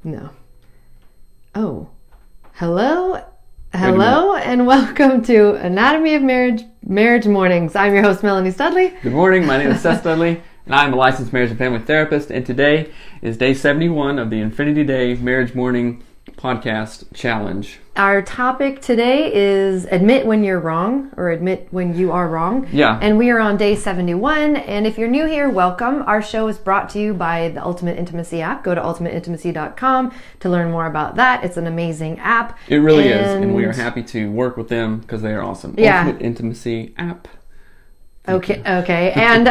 No. Oh. Hello, and welcome to Anatomy of Marriage Mornings. I'm your host, Melanie Studley. Good morning. My name is Seth Studley, and I'm a licensed marriage and family therapist. And today is day 71 of the Infinity Day Marriage Morning Podcast Challenge. Our topic today is admit when you're wrong, or admit when you are wrong. Yeah. And we are on day 71. And if you're new here, welcome. Our show is brought to you by the Ultimate Intimacy app. Go to ultimateintimacy.com to learn more about that. It's an amazing app. It really is, and we are happy to work with them because they are awesome. Yeah. Ultimate Intimacy app. Okay. And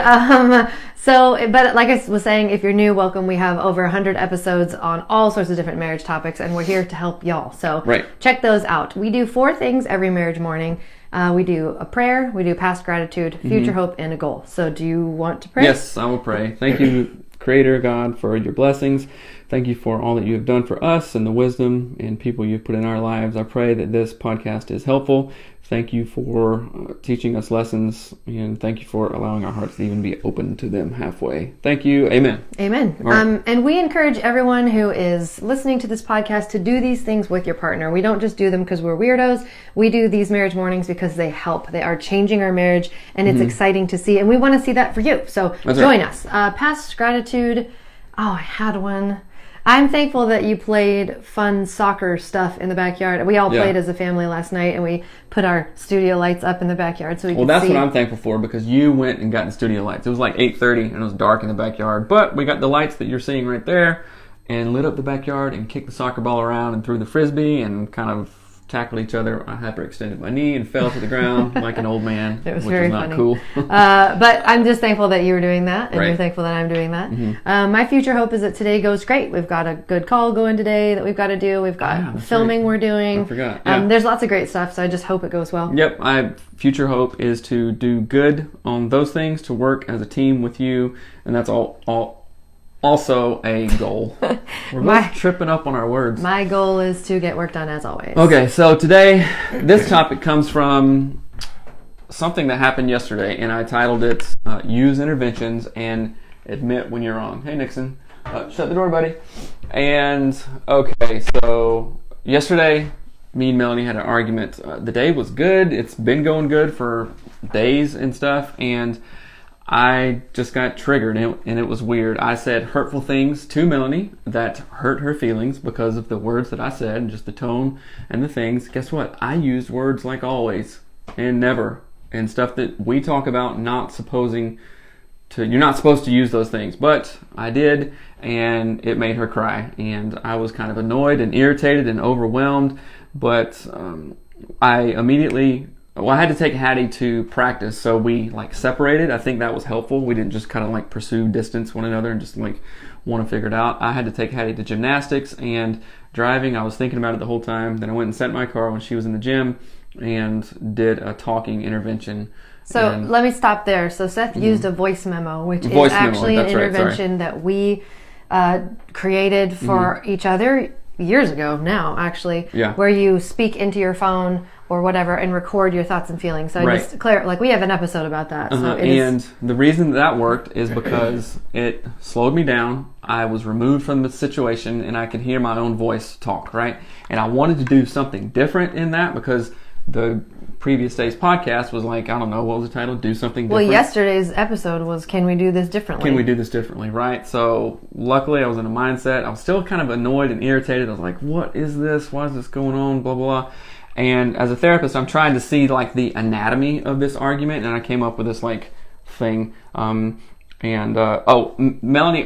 but like I was saying, if you're new, welcome. We have over 100 episodes on all sorts of different marriage topics, and we're here to help y'all. So Check those out. We do 4 things every marriage morning. We do a prayer, we do past gratitude, future hope, and a goal. So do you want to pray? Yes, I will pray. Thank you, Creator God, for your blessings. Thank you for all that you have done for us and the wisdom and people you've put in our lives. I pray that this podcast is helpful. Thank you for teaching us lessons, and thank you for allowing our hearts to even be open to them halfway. Thank you. Amen. Amen. Right. And we encourage everyone who is listening to this podcast to do these things with your partner. We don't just do them because we're weirdos. We do these marriage mornings because they help. They are changing our marriage, and it's exciting to see, and we want to see that for you. So join us. Past gratitude. Oh, I had one. I'm thankful that you played fun soccer stuff in the backyard. We all played as a family last night, and we put our studio lights up in the backyard so we could see. Well, that's what I'm thankful for, because you went and got the studio lights. It was like 8:30, and it was dark in the backyard. But we got the lights that you're seeing right there and lit up the backyard and kicked the soccer ball around and threw the frisbee and kind of tackled each other. I hyperextended my knee and fell to the ground like an old man, it was which very was not funny. cool. But I'm just thankful that you were doing that, and you're thankful that I'm doing that. My future hope is that today goes great. We've got a good call going today that we've got to do. We've got filming we're doing. I forgot. There's lots of great stuff, so I just hope it goes well. Yep. My future hope is to do good on those things, to work as a team with you, and that's also a goal. We're both tripping up on our words. My goal is to get work done as always. Okay, so today, this topic comes from something that happened yesterday, and I titled it, Use Interventions and Admit When You're Wrong. Hey, Nixon. Shut the door, buddy. And, okay, so yesterday, me and Melanie had an argument. The day was good. It's been going good for days and stuff, and I just got triggered, and it was weird. I said hurtful things to Melanie that hurt her feelings because of the words that I said and just the tone and the things. Guess what? I used words like always and never and stuff that we talk about, you're not supposed to use those things. But I did, and it made her cry. And I was kind of annoyed and irritated and overwhelmed. But I had to take Hattie to practice, so we separated. I think that was helpful. We didn't just kind of pursue distance one another and just want to figure it out. I had to take Hattie to gymnastics and driving. I was thinking about it the whole time. Then I went and sat in my car when she was in the gym and did a talking intervention. So let me stop there. So Seth used a voice memo, which is actually an intervention that we created for each other years ago now, actually, where you speak into your phone or whatever and record your thoughts and feelings. So I just we have an episode about that. So the reason that worked is because it slowed me down. I was removed from the situation, and I could hear my own voice talk, right? And I wanted to do something different in that, because the previous day's podcast was I don't know, what was the title? Do something different. Well, yesterday's episode was, can we do this differently? Can we do this differently, right? So luckily I was in a mindset. I was still kind of annoyed and irritated. I was like, what is this? Why is this going on? Blah, blah, blah. And as a therapist, I'm trying to see the anatomy of this argument, and I came up with this thing. Melanie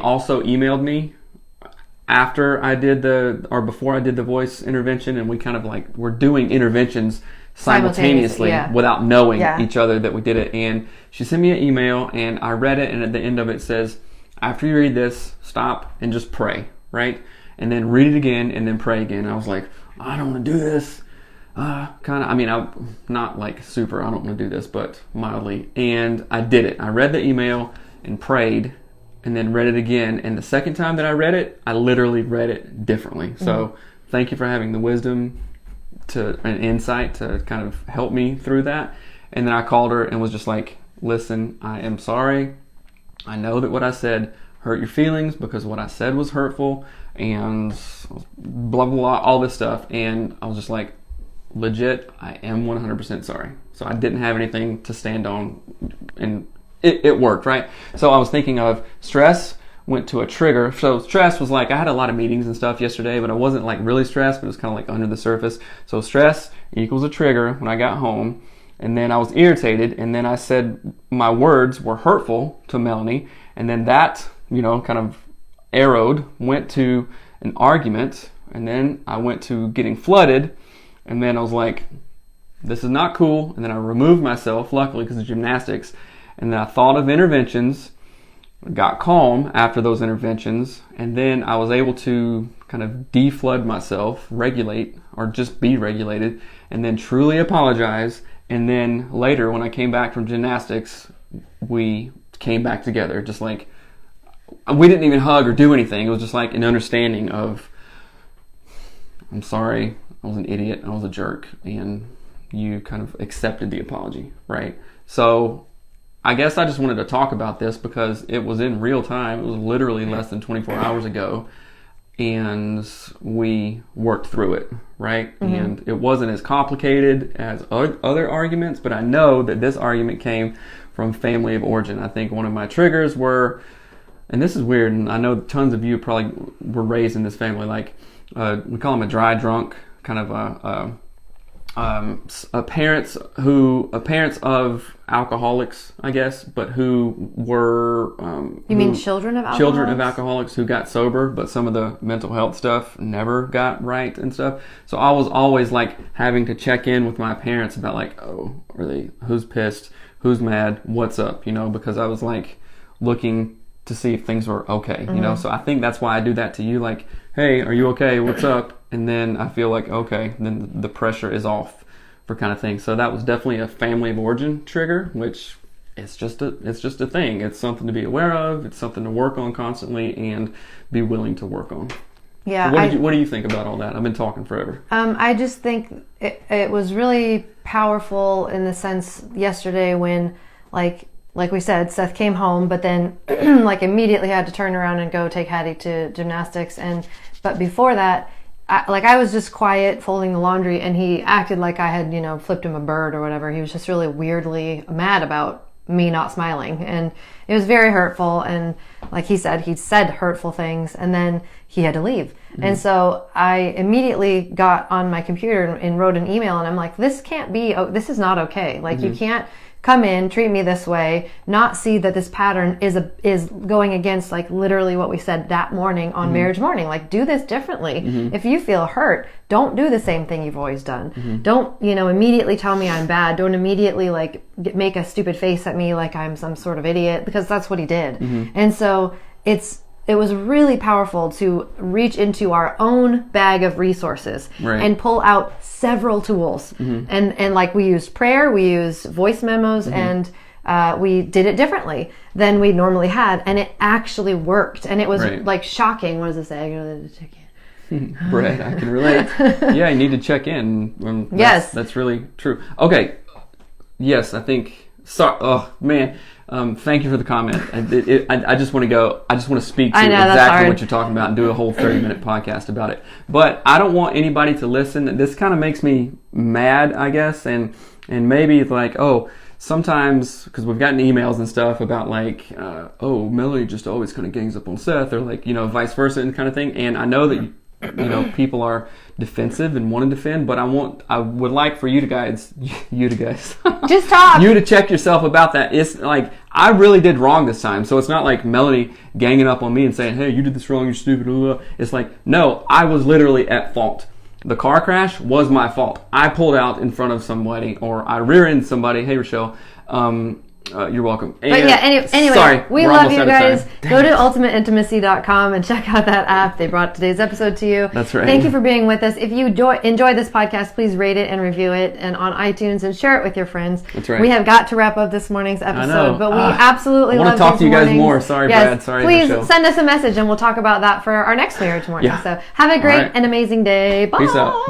also emailed me after I did before I did the voice intervention, and we kind of we're doing interventions simultaneously without knowing each other that we did it. And she sent me an email, and I read it, and at the end of it says, after you read this, stop and just pray, right? And then read it again and then pray again. And I was like, I don't want to do this. I'm not super, I don't want to do this, but mildly. And I did it. I read the email and prayed and then read it again. And the second time that I read it, I literally read it differently. So thank you for having the wisdom and insight to kind of help me through that. And then I called her and was just like, listen, I am sorry. I know that what I said hurt your feelings because what I said was hurtful. and blah, blah, blah, all this stuff. And I was just like, legit, I am 100% sorry. So I didn't have anything to stand on, and it worked, right? So I was thinking of stress went to a trigger. So stress was like, I had a lot of meetings and stuff yesterday, but I wasn't like really stressed, but it was kind of like under the surface. So stress equals a trigger when I got home. And then I was irritated, and then I said my words were hurtful to Melanie, and then that, kind of went to an argument, and then I went to getting flooded, and then I was like, this is not cool, and then I removed myself, luckily because of gymnastics, and then I thought of interventions, got calm after those interventions, and then I was able to kind of deflood myself, regulate, or just be regulated, and then truly apologize. And then later, when I came back from gymnastics, we came back together. Just like, we didn't even hug or do anything. It was just like an understanding of, I'm sorry, I was an idiot, I was a jerk, and you kind of accepted the apology, right? So I guess I just wanted to talk about this because it was in real time. It was literally less than 24 hours ago. And we worked through it, right? Mm-hmm. And it wasn't as complicated as other arguments, but I know that this argument came from family of origin. I think one of my triggers were, and this is weird, and I know tons of you probably were raised in this family, like we call them a dry drunk, kind of parents of alcoholics, I guess, but who were you mean children of alcoholics? Children of alcoholics who got sober, but some of the mental health stuff never got right and stuff. So I was always like having to check in with my parents about like, oh, who's pissed, who's mad, what's up, because I was like looking to see if things were okay, Mm-hmm. So I think that's why I do that to you, like, hey, are you okay? What's up? And then I feel like, okay, then the pressure is off for kind of thing. So that was definitely a family of origin trigger, which it's just a thing. It's something to be aware of. It's something to work on constantly and be willing to work on. Yeah. So what do you think about all that? I've been talking forever. I just think it was really powerful in the sense yesterday when, like we said, Seth came home, but then like immediately had to turn around and go take Hattie to gymnastics. But before that, I was just quiet folding the laundry, and he acted like I had, flipped him a bird or whatever. He was just really weirdly mad about me not smiling, and it was very hurtful. And like he said hurtful things, and then he had to leave. Mm-hmm. And so I immediately got on my computer and wrote an email, and I'm like, this is not okay. Like, mm-hmm. You can't come in, treat me this way, not see that this pattern is going against like literally what we said that morning on mm-hmm. marriage morning. Like, do this differently. Mm-hmm. If you feel hurt, don't do the same thing you've always done. Mm-hmm. Don't, immediately tell me I'm bad. Don't immediately like make a stupid face at me like I'm some sort of idiot, because that's what he did. Mm-hmm. And so it was really powerful to reach into our own bag of resources, right, and pull out several tools. Mm-hmm. And like, we used prayer, we used voice memos, mm-hmm. and we did it differently than we normally had. And it actually worked. And it was right. like shocking. What does it say? I gotta check in. Brett, I can relate. Yeah, you need to check in. Yes. That's really true. Okay. Yes, I think. Oh, man. Thank you for the comment. I just want to speak to exactly what you're talking about and do a whole 30-minute podcast about it. But I don't want anybody to listen. This kind of makes me mad, I guess, and maybe it's like, oh, sometimes, because we've gotten emails and stuff about like, oh, Melanie just always kind of gangs up on Seth, or like, vice versa and kind of thing. And I know that people are defensive and want to defend, but I would like for you guys just talk. You to check yourself about that. It's like, I really did wrong this time. So it's not like Melanie ganging up on me and saying, hey, you did this wrong, you're stupid. Blah, blah. It's like, no, I was literally at fault. The car crash was my fault. I pulled out in front of somebody, or I rear-ended somebody. Hey, Rochelle. You're welcome. And, but yeah, anyway, sorry, we love you guys. Go to ultimateintimacy.com and check out that app. They brought today's episode to you. That's right. Thank you for being with us. If you enjoy this podcast, please rate it and review it, and on iTunes, and share it with your friends. That's right. We have got to wrap up this morning's episode, but we absolutely love want to talk to you guys more. Sorry, Brad. Sorry, please Michelle. Send us a message, and we'll talk about that for our next marriage morning. Yeah. So have a great and amazing day. Bye. Peace out.